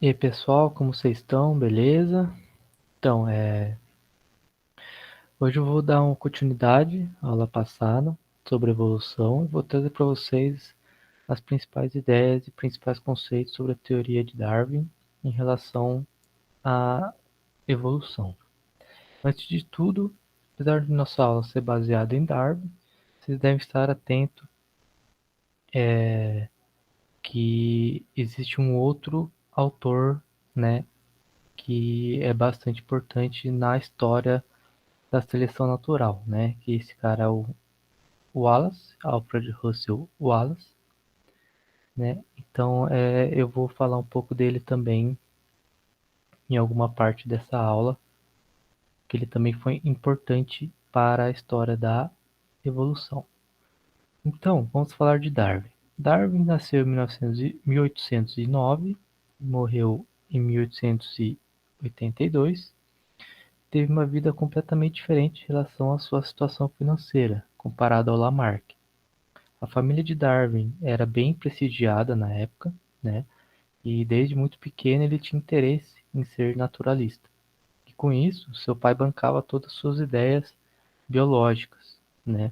E aí, pessoal, como vocês estão? Beleza? Então, hoje eu vou dar uma continuidade à aula passada sobre evolução e vou trazer para vocês as principais ideias e principais conceitos sobre a teoria de Darwin em relação à evolução. Antes de tudo, apesar de nossa aula ser baseada em Darwin, vocês devem estar atentos que existe um outro autor, né, que é bastante importante na história da seleção natural, né? Que esse cara é o Wallace, Alfred Russel Wallace, né? Então, eu vou falar um pouco dele também em alguma parte dessa aula, que ele também foi importante para a história da evolução. Então, vamos falar de Darwin. Darwin nasceu em 1809, morreu em 1882. Teve uma vida completamente diferente em relação à sua situação financeira, comparado ao Lamarck. A família de Darwin era bem prestigiada na época, né? E desde muito pequeno ele tinha interesse em ser naturalista. E com isso, seu pai bancava todas as suas ideias biológicas, né?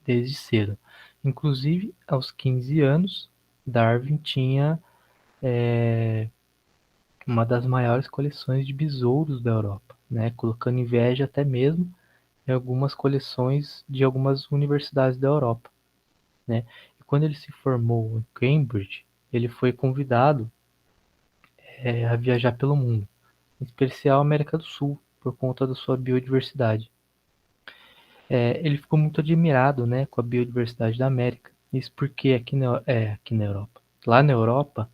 Desde cedo. Inclusive, aos 15 anos, Darwin tinha uma das maiores coleções de besouros da Europa, né? Colocando inveja até mesmo em algumas coleções de algumas universidades da Europa, né? E quando ele se formou em Cambridge, ele foi convidado a viajar pelo mundo, em especial a América do Sul, por conta da sua biodiversidade. Ele ficou muito admirado, né, com a biodiversidade da América. Isso porque aqui na Europa, lá na Europa,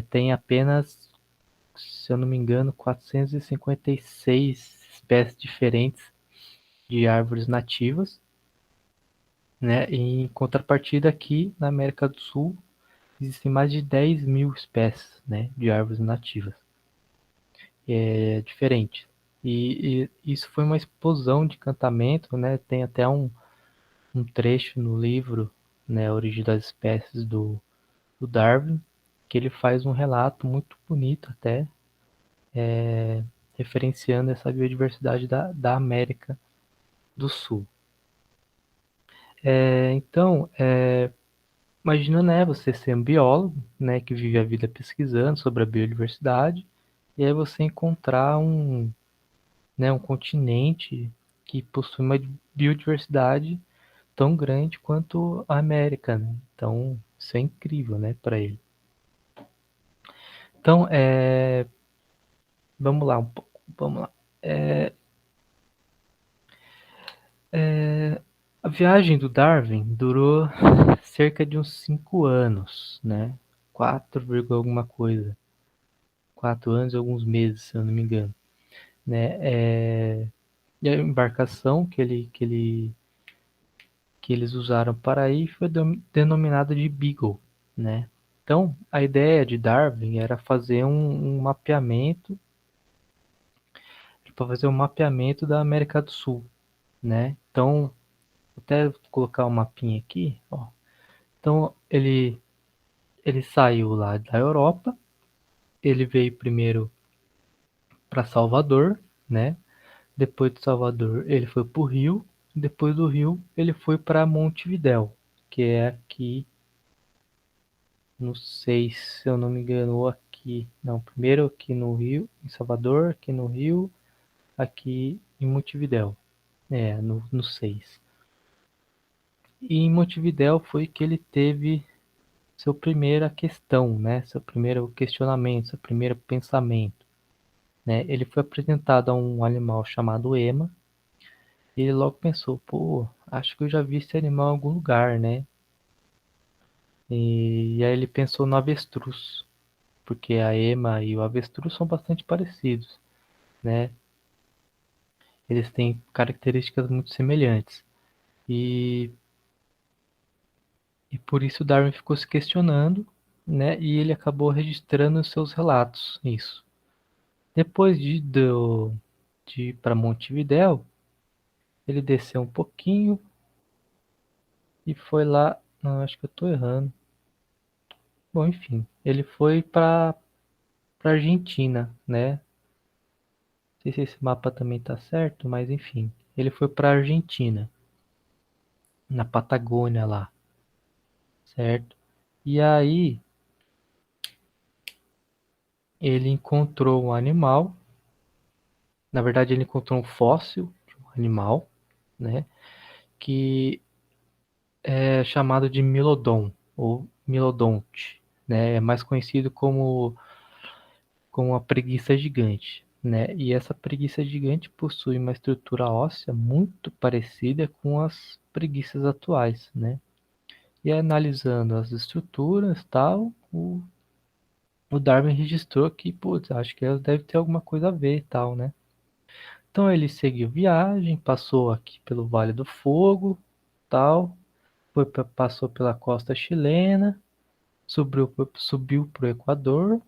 tem apenas, se eu não me engano, 456 espécies diferentes de árvores nativas, né? E em contrapartida aqui na América do Sul existem mais de 10 mil espécies, né, de árvores nativas. Diferente. E isso foi uma explosão de encantamento, né? Tem até um trecho no livro, né, A Origem das Espécies do Darwin, que ele faz um relato muito bonito até, referenciando essa biodiversidade da América do Sul. Então, imagina, né, você ser um biólogo, né, que vive a vida pesquisando sobre a biodiversidade, e aí você encontrar um continente que possui uma biodiversidade tão grande quanto a América, né? Então, isso é incrível, né, para ele. Então, vamos lá um pouco, vamos lá. A viagem do Darwin durou cerca de uns 5 anos, né? 4, alguma coisa. 4 anos e alguns meses, se eu não me engano, né? E a embarcação que eles usaram para ir foi denominada de Beagle, né? Então, a ideia de Darwin era fazer um mapeamento, para fazer um mapeamento da América do Sul, né? Então, vou até colocar um mapinha aqui, ó. Então, ele saiu lá da Europa, ele veio primeiro para Salvador, né? Depois de Salvador, ele foi para o Rio, depois do Rio, ele foi para Montevidéu, que é aqui. Não sei se eu não me engano, aqui. Não, primeiro aqui no Rio, em Salvador, aqui no Rio, aqui em Montevidéu. No 6. E em Montevidéu foi que ele teve sua primeira questão, né? Seu primeiro questionamento, seu primeiro pensamento, né? Ele foi apresentado a um animal chamado ema, e ele logo pensou, pô, acho que eu já vi esse animal em algum lugar, né? E aí ele pensou no avestruz, porque a ema e o avestruz são bastante parecidos, né? Eles têm características muito semelhantes. E, e por isso Darwin ficou se questionando, né? E ele acabou registrando os seus relatos isso. Depois de ir para Montevidéu, ele desceu um pouquinho e foi lá. Não, acho que eu estou errando. Bom, enfim, ele foi para para Argentina, né? Não sei se esse mapa também tá certo, mas enfim, ele foi para Argentina, na Patagônia lá, certo? E aí ele encontrou um animal, na verdade ele encontrou um fóssil de um animal, né? Que é chamado de Milodon ou Milodonte, né? É mais conhecido como a preguiça gigante, né? E essa preguiça gigante possui uma estrutura óssea muito parecida com as preguiças atuais, né? E analisando as estruturas, tal, o Darwin registrou que, putz, acho que elas devem ter alguma coisa a ver, e tal, né? Então ele seguiu viagem, passou aqui pelo Vale do Fogo, tal, passou pela costa chilena, subiu para o Equador,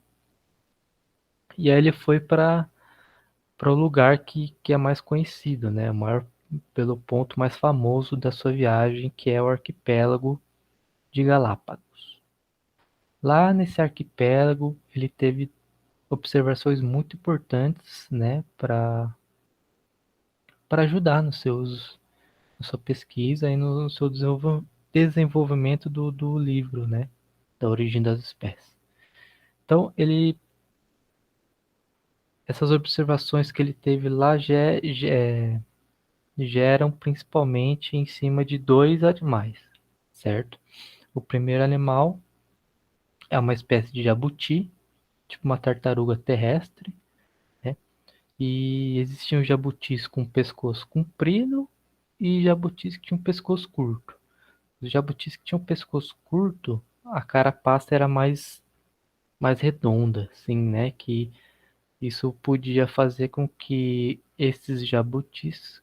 e aí ele foi para o lugar que é mais conhecido, né? Pelo ponto mais famoso da sua viagem, que é o arquipélago de Galápagos. Lá nesse arquipélago, ele teve observações muito importantes, né, para ajudar na sua pesquisa e no seu desenvolvimento do livro, né, da origem das espécies. Então, essas observações que ele teve lá geram principalmente em cima de dois animais, certo? O primeiro animal é uma espécie de jabuti, tipo uma tartaruga terrestre, né? E existiam jabutis com pescoço comprido e jabutis que tinham pescoço curto. Os jabutis que tinham pescoço curto, a carapaça era mais redonda, assim, né? Que isso podia fazer com que esses jabutis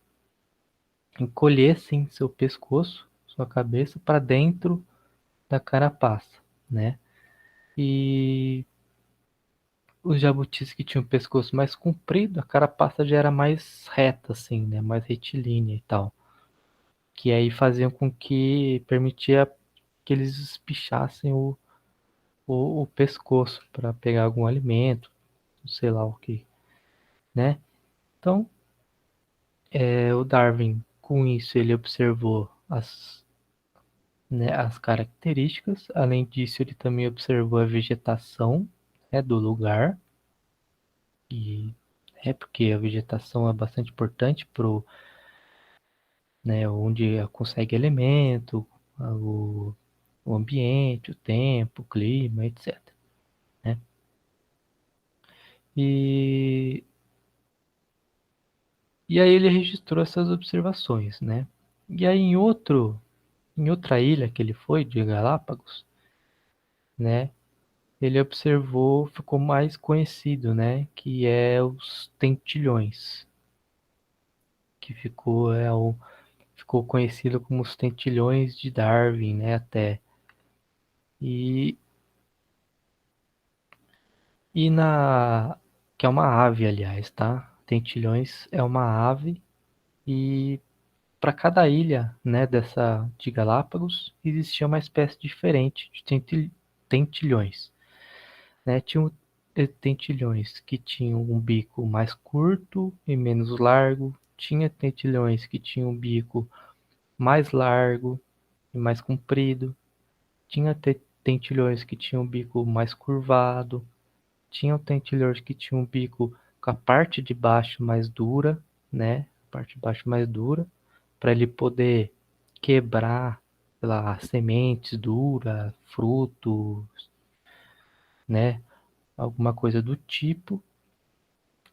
encolhessem seu pescoço, sua cabeça, para dentro da carapaça, né? E os jabutis que tinham o pescoço mais comprido, a carapaça já era mais reta, assim, né? Mais retilínea e tal. Que aí faziam com que permitia que eles espichassem o pescoço para pegar algum alimento, sei lá o que, né? Então, o Darwin, com isso, ele observou as características. Além disso, ele também observou a vegetação, né, do lugar. E é porque a vegetação é bastante importante né, onde consegue elemento, o, o ambiente, o tempo, o clima, etc. Né? E, e aí ele registrou essas observações, né? E aí em outra ilha que ele foi, de Galápagos, né? Ele observou, ficou mais conhecido, né? Que é os tentilhões, que ficou conhecido como os tentilhões de Darwin, né? Até. E, que é uma ave, aliás, tá? Tentilhões é uma ave e para cada ilha, né, dessa de Galápagos, existia uma espécie diferente de tentilhões, né? Tinham tentilhões que tinham um bico mais curto e menos largo, tinha tentilhões que tinham um bico mais largo e mais comprido, tinha tentilhões que tinham um bico mais curvado, tinham tentilhões que tinham um bico com a parte de baixo mais dura, né? A parte de baixo mais dura, para ele poder quebrar, sei lá, sementes duras, frutos, né? Alguma coisa do tipo.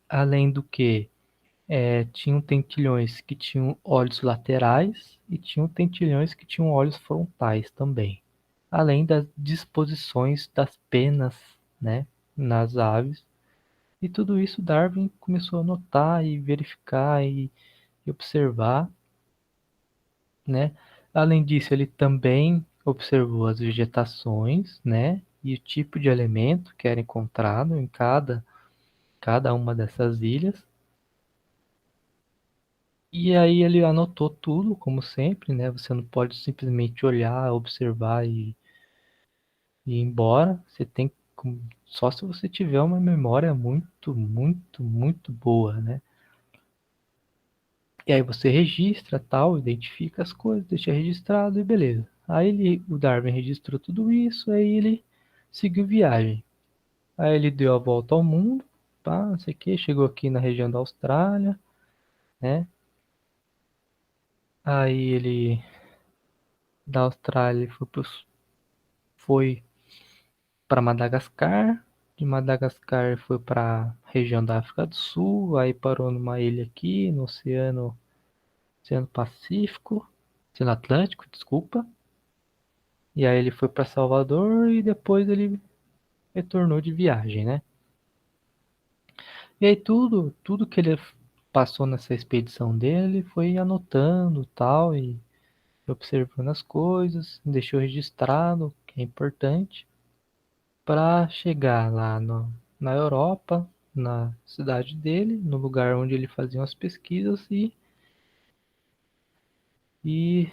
Além do que, tinham tentilhões que tinham olhos laterais e tinham tentilhões que tinham olhos frontais também. Além das disposições das penas, né, nas aves. E tudo isso Darwin começou a notar e verificar e observar, né? Além disso, ele também observou as vegetações, né? E o tipo de alimento que era encontrado em cada uma dessas ilhas. E aí ele anotou tudo, como sempre, né? Você não pode simplesmente olhar, observar e ir embora. Você tem que Só se você tiver uma memória muito, muito, muito boa, né? E aí você registra, tal, identifica as coisas, deixa registrado e beleza. O Darwin registrou tudo isso, aí ele seguiu viagem. Aí ele deu a volta ao mundo, pá, não sei o que, chegou aqui na região da Austrália, né? Aí ele da Austrália foi para Madagascar, de Madagascar foi para a região da África do Sul, aí parou numa ilha aqui no Oceano Pacífico, Oceano Atlântico, desculpa. E aí ele foi para Salvador e depois ele retornou de viagem, né? E aí tudo que ele passou nessa expedição dele, ele foi anotando tal e observando as coisas, deixou registrado, que é importante, para chegar lá na Europa, na cidade dele, no lugar onde ele fazia as pesquisas e, e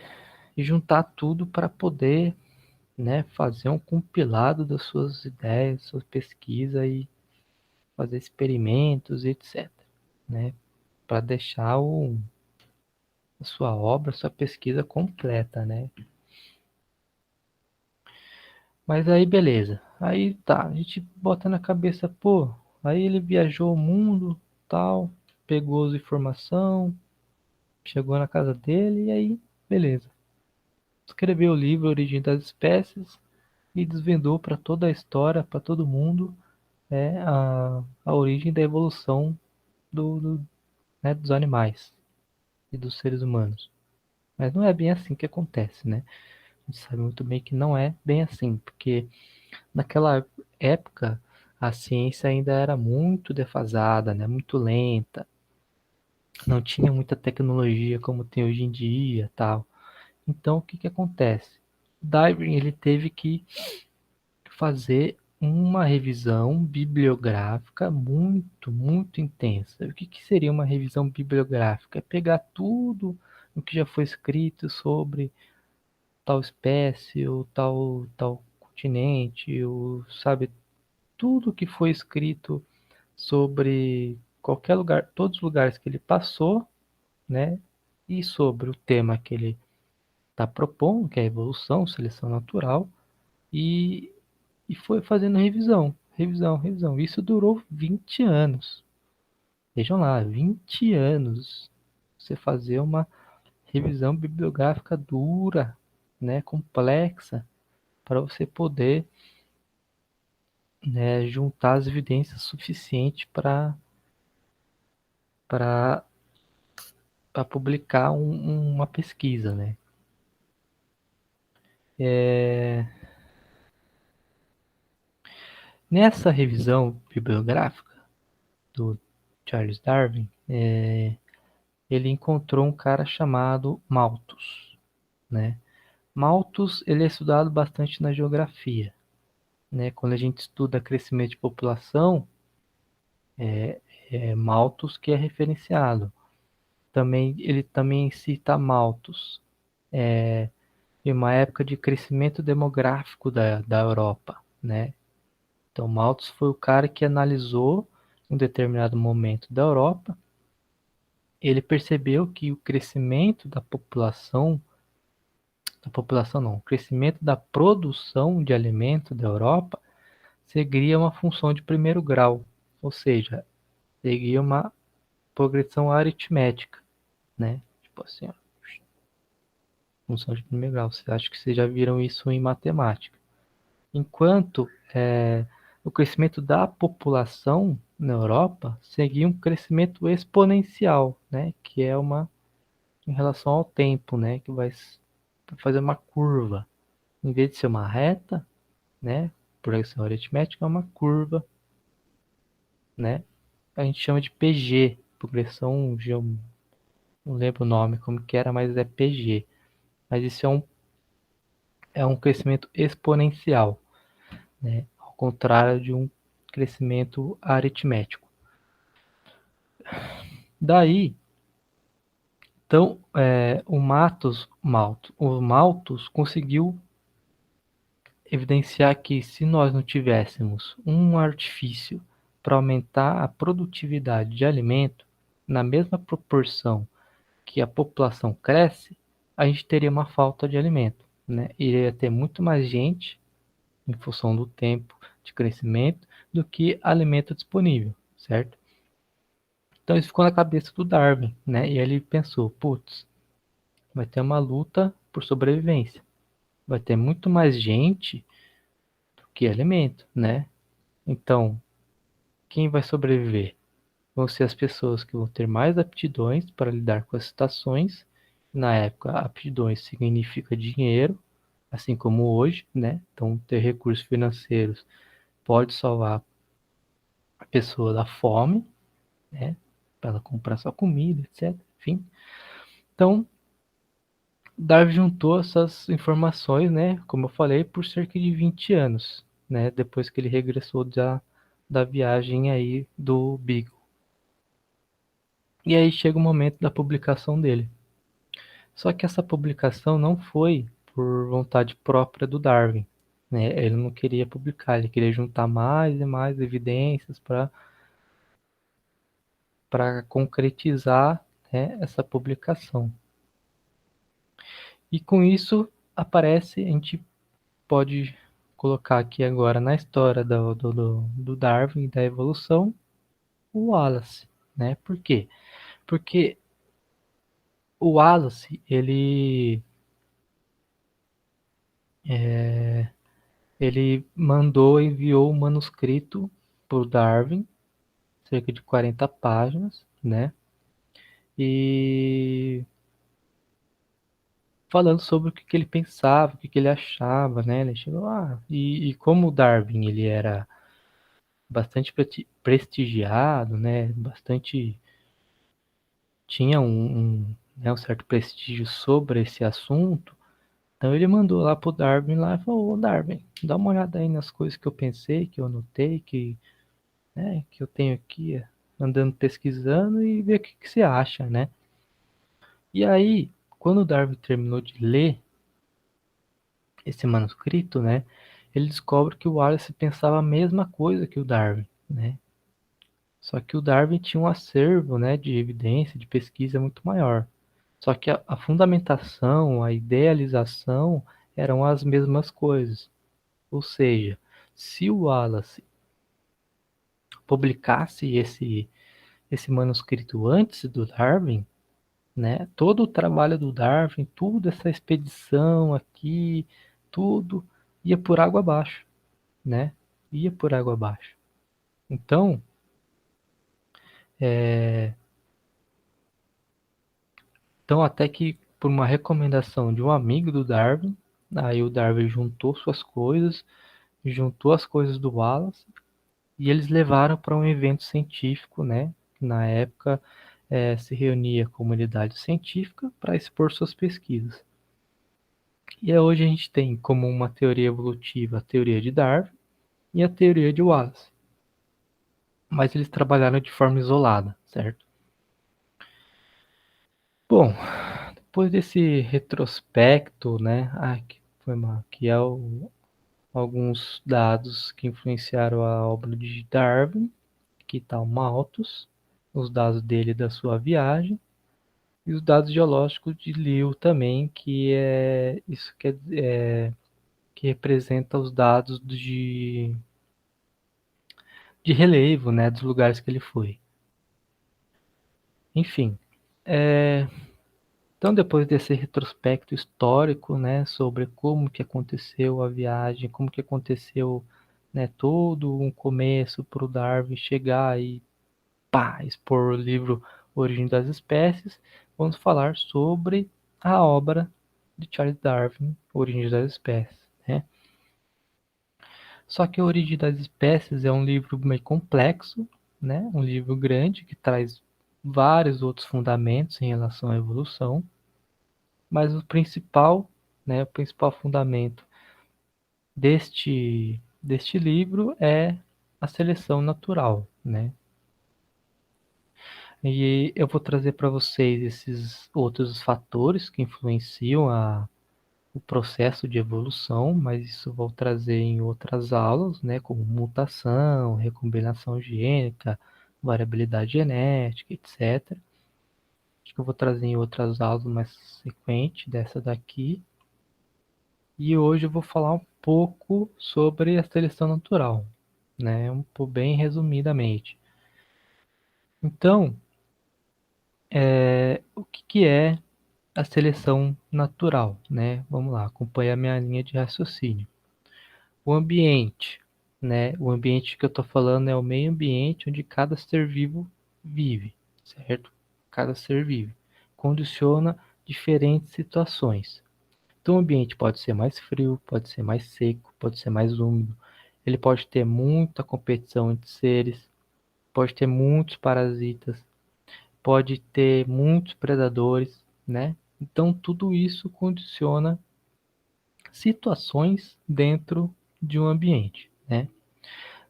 juntar tudo para poder, né, fazer um compilado das suas ideias, sua pesquisa e fazer experimentos, etc, né, para deixar a sua obra, a sua pesquisa completa, né? Mas aí beleza. Aí tá, a gente bota na cabeça, pô, aí ele viajou o mundo, tal, pegou as informações, chegou na casa dele e aí, beleza. Escreveu o livro Origem das Espécies e desvendou para toda a história, para todo mundo, a origem da evolução né, dos animais e dos seres humanos. Mas não é bem assim que acontece, né? A gente sabe muito bem que não é bem assim, porque naquela época a ciência ainda era muito defasada, né? Muito lenta, não tinha muita tecnologia como tem hoje em dia, tal. Então o que que acontece? Darwin ele teve que fazer uma revisão bibliográfica muito, muito intensa. O que que seria uma revisão bibliográfica? É pegar tudo o que já foi escrito sobre tal espécie, ou tal continente, ou sabe, tudo que foi escrito sobre qualquer lugar, todos os lugares que ele passou, né? E sobre o tema que ele está propondo, que é a evolução, seleção natural, e, e foi fazendo revisão, revisão, revisão. Isso durou 20 anos. Vejam lá, 20 anos. Você fazer uma revisão bibliográfica dura, né, complexa, para você poder, né, juntar as evidências suficientes para publicar uma pesquisa, né? É, nessa revisão bibliográfica do Charles Darwin, ele encontrou um cara chamado Malthus, né? Malthus ele é estudado bastante na geografia, né? Quando a gente estuda crescimento de população, é Malthus que é referenciado. Ele também cita Malthus em uma época de crescimento demográfico da Europa, né? Então Malthus foi o cara que analisou um determinado momento da Europa. Ele percebeu que o crescimento da população não, o crescimento da produção de alimento da Europa seguiria uma função de primeiro grau, ou seja, seguia uma progressão aritmética, né? Tipo assim, ó, função de primeiro grau. Acho que vocês já viram isso em matemática. Enquanto o crescimento da população na Europa seguia um crescimento exponencial, né? Que é uma em relação ao tempo, né? Que vai fazer uma curva. Em vez de ser uma reta, né? Progressão aritmética é uma curva, né? A gente chama de PG, progressão, não lembro o nome como que era, mas é PG. Mas isso é um crescimento exponencial, né? Ao contrário de um crescimento aritmético. Daí, então, o Malthus conseguiu evidenciar que se nós não tivéssemos um artifício para aumentar a produtividade de alimento na mesma proporção que a população cresce, a gente teria uma falta de alimento, né? Iria ter muito mais gente em função do tempo de crescimento do que alimento disponível, certo? Então isso ficou na cabeça do Darwin, né? E ele pensou, putz, vai ter uma luta por sobrevivência, vai ter muito mais gente do que alimento, né? Então, quem vai sobreviver? Vão ser as pessoas que vão ter mais aptidões para lidar com as situações. Na época, aptidões significa dinheiro, assim como hoje, né? Então, ter recursos financeiros pode salvar a pessoa da fome, né? Para ela comprar sua comida, etc. Enfim. Então, Darwin juntou essas informações, né? Como eu falei, por cerca de 20 anos, né? Depois que ele regressou da viagem aí do Beagle. E aí chega o momento da publicação dele. Só que essa publicação não foi por vontade própria do Darwin, né? Ele não queria publicar, ele queria juntar mais e mais evidências para concretizar, né, essa publicação. E com isso aparece, a gente pode colocar aqui agora na história do Darwin e da evolução, o Wallace, né? Por quê? Porque o Wallace, ele enviou um manuscrito para o Darwin, cerca de 40 páginas, né? E falando sobre o que ele pensava, o que ele achava, né? Ele chegou, e como o Darwin ele era bastante prestigiado, né? Bastante tinha né, um certo prestígio sobre esse assunto. Então ele mandou lá pro Darwin lá e falou, ô Darwin, dá uma olhada aí nas coisas que eu pensei, que eu anotei, que eu tenho aqui andando pesquisando e ver o que você acha, né? E aí, quando o Darwin terminou de ler esse manuscrito, né, ele descobre que o Wallace pensava a mesma coisa que o Darwin, né? Só que o Darwin tinha um acervo, né, de evidência, de pesquisa muito maior. Só que a fundamentação, a idealização eram as mesmas coisas. Ou seja, se o Wallace publicasse esse manuscrito antes do Darwin, né, todo o trabalho do Darwin, toda essa expedição aqui, tudo ia por água abaixo, né? Ia por água abaixo. Então, é, então até que por uma recomendação de um amigo do Darwin, aí o Darwin juntou suas coisas, juntou as coisas do Wallace e eles levaram para um evento científico, né? Na época se reunia a comunidade científica para expor suas pesquisas. E hoje a gente tem como uma teoria evolutiva a teoria de Darwin e a teoria de Wallace. Mas eles trabalharam de forma isolada, certo? Bom, depois desse retrospecto, né, alguns dados que influenciaram a obra de Darwin, que está o Malthus, os dados dele da sua viagem, e os dados geológicos de Liu também, que representa os dados de relevo, né, dos lugares que ele foi. Enfim, então depois desse retrospecto histórico, né, sobre como que aconteceu a viagem, como que aconteceu, né, todo um começo para o Darwin chegar e expor o livro Origem das Espécies, vamos falar sobre a obra de Charles Darwin, Origem das Espécies, né? Só que a Origem das Espécies é um livro meio complexo, né? Um livro grande que traz vários outros fundamentos em relação à evolução, mas o principal fundamento deste livro é a seleção natural, né? E eu vou trazer para vocês esses outros fatores que influenciam o processo de evolução, mas isso eu vou trazer em outras aulas, né, como mutação, recombinação gênica, variabilidade genética, etc. Acho que eu vou trazer em outras aulas mais sequente dessa daqui. E hoje eu vou falar um pouco sobre a seleção natural, né, bem resumidamente. Então, o que é a seleção natural, né? Vamos lá, acompanha a minha linha de raciocínio. O ambiente, né? O ambiente que eu estou falando é o meio ambiente onde cada ser vivo vive, certo? Cada ser vive. Condiciona diferentes situações. Então, o ambiente pode ser mais frio, pode ser mais seco, pode ser mais úmido. Ele pode ter muita competição entre seres, pode ter muitos parasitas, pode ter muitos predadores, né? Então, tudo isso condiciona situações dentro de um ambiente, né?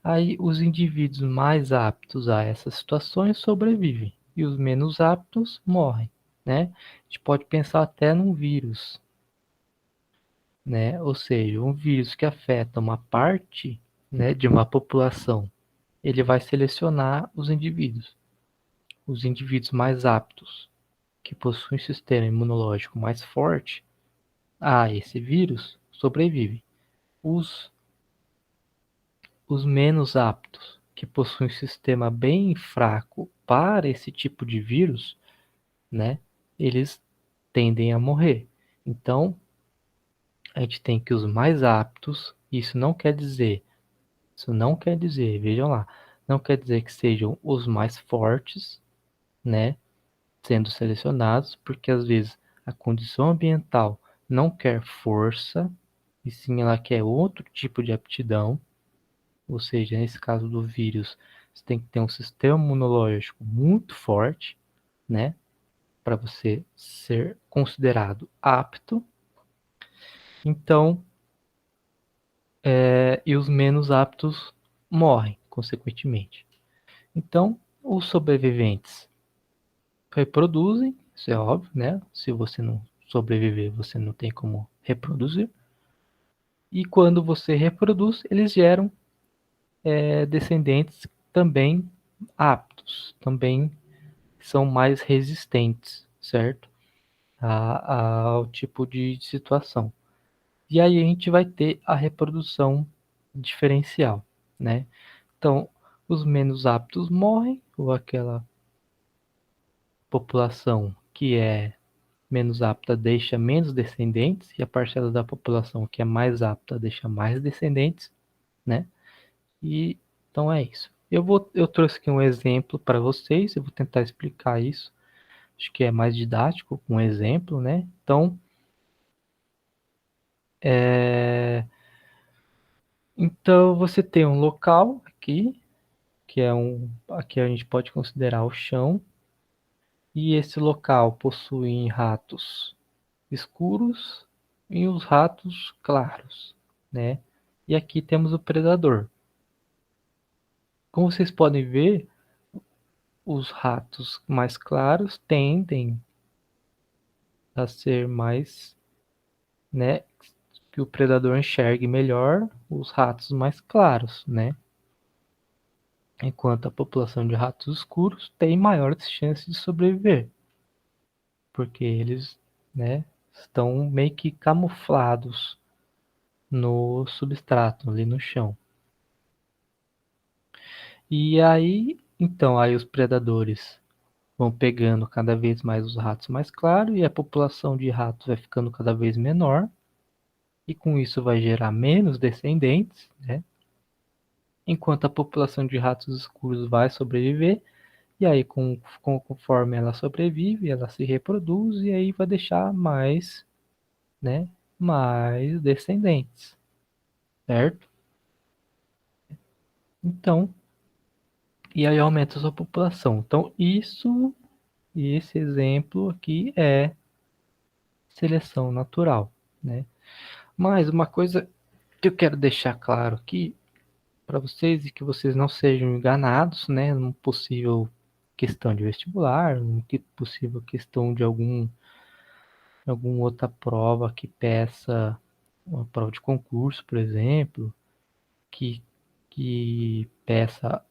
Aí, os indivíduos mais aptos a essas situações sobrevivem e os menos aptos morrem, né? A gente pode pensar até num vírus, né? Ou seja, um vírus que afeta uma parte, né, de uma população, ele vai selecionar os indivíduos. Os indivíduos mais aptos, que possuem um sistema imunológico mais forte a esse vírus, sobrevivem. Os, os menos aptos, que possuem um sistema bem fraco para esse tipo de vírus, né, eles tendem a morrer. Então, a gente tem que os mais aptos, isso não quer dizer, vejam lá, não quer dizer que sejam os mais fortes, né, sendo selecionados, porque às vezes a condição ambiental não quer força, e sim ela quer outro tipo de aptidão, ou seja, nesse caso do vírus, você tem que ter um sistema imunológico muito forte, né, para você ser considerado apto. Então, e os menos aptos morrem, consequentemente. Então, os sobreviventes reproduzem, isso é óbvio, né? Se você não sobreviver, você não tem como reproduzir. E quando você reproduz, eles geram descendentes também aptos, também são mais resistentes, certo? Ao tipo de situação. E aí a gente vai ter a reprodução diferencial, né? Então, os menos aptos morrem, ou aquela população que é menos apta deixa menos descendentes, e a parcela da população que é mais apta deixa mais descendentes, né? E então é isso. Eu trouxe aqui um exemplo para vocês, eu vou tentar explicar isso. Acho que é mais didático com um exemplo, né? Então você tem um local aqui, aqui a gente pode considerar o chão, e esse local possui ratos escuros e os ratos claros, né? E aqui temos o predador. Como vocês podem ver, os ratos mais claros tendem a ser mais, né, que o predador enxergue melhor os ratos mais claros, né? Enquanto a população de ratos escuros tem maiores chances de sobreviver, porque eles, né, estão meio que camuflados no substrato, ali no chão. E aí, então, aí os predadores vão pegando cada vez mais os ratos mais claros e a população de ratos vai ficando cada vez menor, e com isso vai gerar menos descendentes, né? Enquanto a população de ratos escuros vai sobreviver, e aí conforme ela sobrevive, ela se reproduz e aí vai deixar mais, né, mais descendentes, certo? Então, e aí aumenta a sua população. Então, esse exemplo aqui é seleção natural, né? Mas uma coisa que eu quero deixar claro aqui para vocês e que vocês não sejam enganados, né, numa possível questão de vestibular, numa possível questão de alguma outra prova que peça, uma prova de concurso, por exemplo, que peça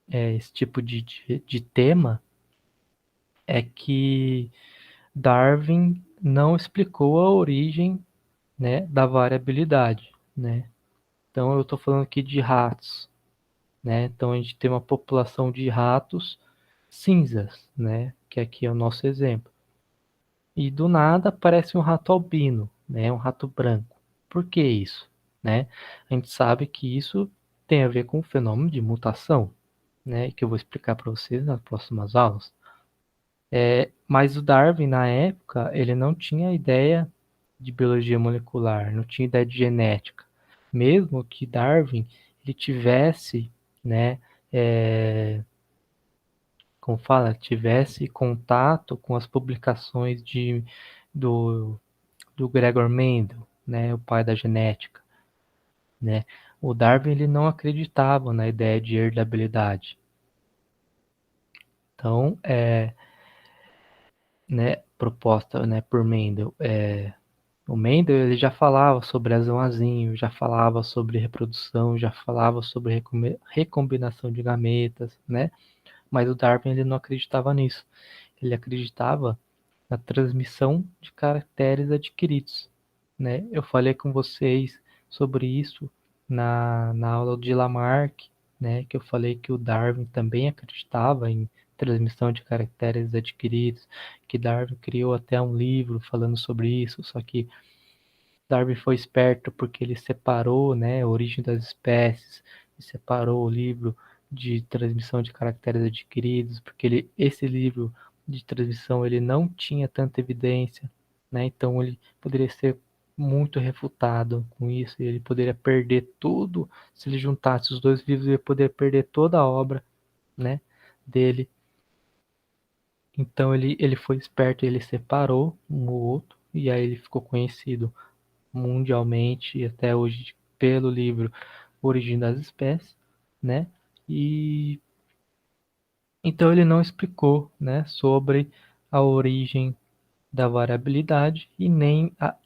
esse tipo de tema, é que Darwin não explicou a origem, né, da variabilidade, né? Então eu estou falando aqui de ratos, né? Então a gente tem uma população de ratos cinzas, né? Que aqui é o nosso exemplo. E do nada aparece um rato albino, né? Um rato branco. Por que isso, né? A gente sabe que isso tem a ver com o fenômeno de mutação, né? Que eu vou explicar para vocês nas próximas aulas. Mas o Darwin, na época, ele não tinha ideia de biologia molecular, não tinha ideia de genética. Mesmo que Darwin ele tivesse, né, como fala, tivesse contato com as publicações do, do Gregor Mendel, né, o pai da genética, né? O Darwin ele não acreditava na ideia de herdabilidade. Então, né, proposta, né, por Mendel, o Mendel ele já falava sobre azoazinho, já falava sobre reprodução, já falava sobre recombinação de gametas, né? Mas o Darwin ele não acreditava nisso. Ele acreditava na transmissão de caracteres adquiridos, né? Eu falei com vocês sobre isso na aula de Lamarck, né? Que eu falei que o Darwin também acreditava em transmissão de caracteres adquiridos, que Darwin criou até um livro falando sobre isso, só que Darwin foi esperto porque ele separou, né, a origem das espécies, e separou o livro de transmissão de caracteres adquiridos, porque esse livro de transmissão ele não tinha tanta evidência, né? Então ele poderia ser muito refutado com isso, e ele poderia perder tudo, se ele juntasse os dois livros, ele poderia perder toda a obra, né, dele. Então ele foi esperto, ele separou um ou outro, e aí ele ficou conhecido mundialmente e até hoje pelo livro Origem das Espécies, né? E então ele não explicou, né, sobre a origem da variabilidade e nem a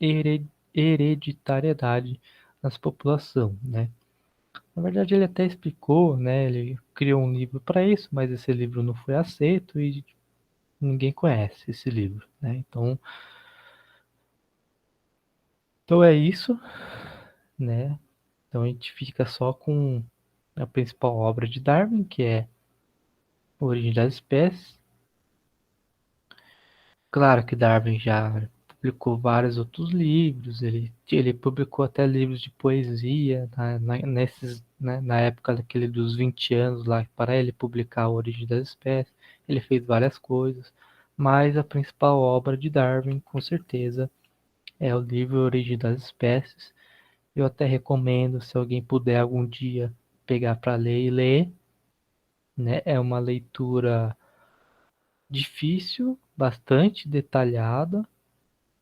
hereditariedade nas população, né? Na verdade ele até explicou, né? Ele criou um livro para isso, mas esse livro não foi aceito e ninguém conhece esse livro, né? Então é isso, né? Então a gente fica só com a principal obra de Darwin, que é A Origem das Espécies. Claro que Darwin já publicou vários outros livros, ele publicou até livros de poesia na época daquele dos 20 anos lá, para ele publicar A Origem das Espécies. Ele fez várias coisas, mas a principal obra de Darwin, com certeza, é o livro A Origem das Espécies. Eu até recomendo, se alguém puder algum dia pegar para ler e ler, né? É uma leitura difícil, bastante detalhada,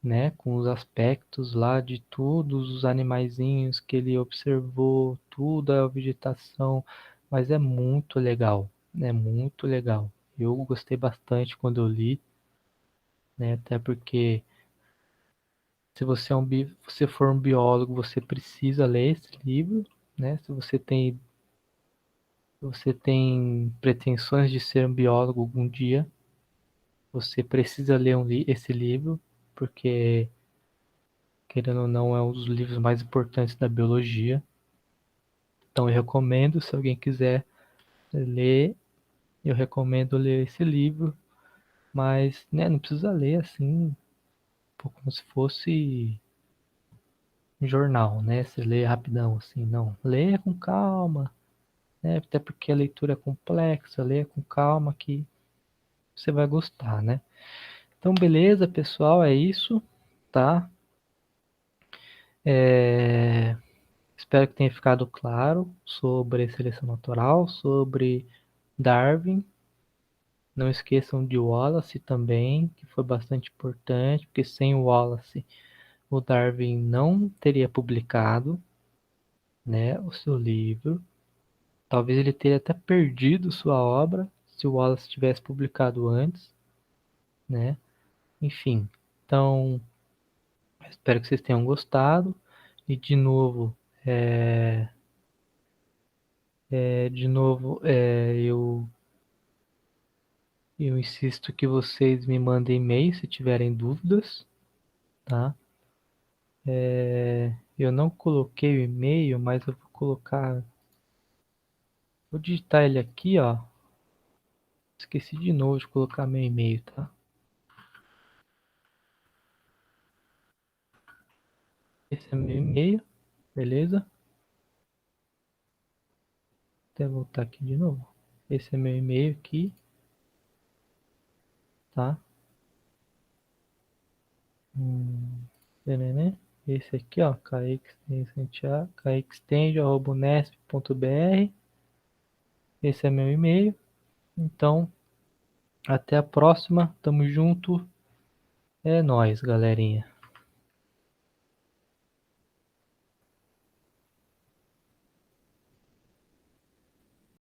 né? Com os aspectos lá de todos os animaizinhos que ele observou, toda a vegetação, mas é muito legal, é muito legal. Eu gostei bastante quando eu li, né? Até porque se você você for um biólogo, você precisa ler esse livro, né? Se você tem pretensões de ser um biólogo algum dia, você precisa ler esse livro, porque, querendo ou não, é um dos livros mais importantes da biologia. Então eu recomendo, se alguém quiser ler, eu recomendo ler esse livro, mas né, não precisa ler assim, como se fosse um jornal, né? Você lê rapidão assim, não. Leia com calma, né? Até porque a leitura é complexa, leia com calma que você vai gostar, né? Então, beleza, pessoal, é isso, tá? Espero que tenha ficado claro sobre seleção natural, sobre Darwin. Não esqueçam de Wallace também, que foi bastante importante, porque sem o Wallace, o Darwin não teria publicado, né, o seu livro. Talvez ele teria até perdido sua obra se o Wallace tivesse publicado antes, né? Enfim, Então, espero que vocês tenham gostado. E de novo, eu insisto que vocês me mandem e-mail se tiverem dúvidas, tá? Eu não coloquei o e-mail, mas eu vou colocar. Vou digitar ele aqui, ó. Esqueci de novo de colocar meu e-mail, tá? Esse é meu e-mail, beleza? Até voltar aqui de novo. Esse é meu e-mail aqui, tá? Hum, né? Esse aqui, ó, kxtend@unesp.br. Esse é meu e-mail. Então, até a próxima. Tamo junto. É nóis, galerinha.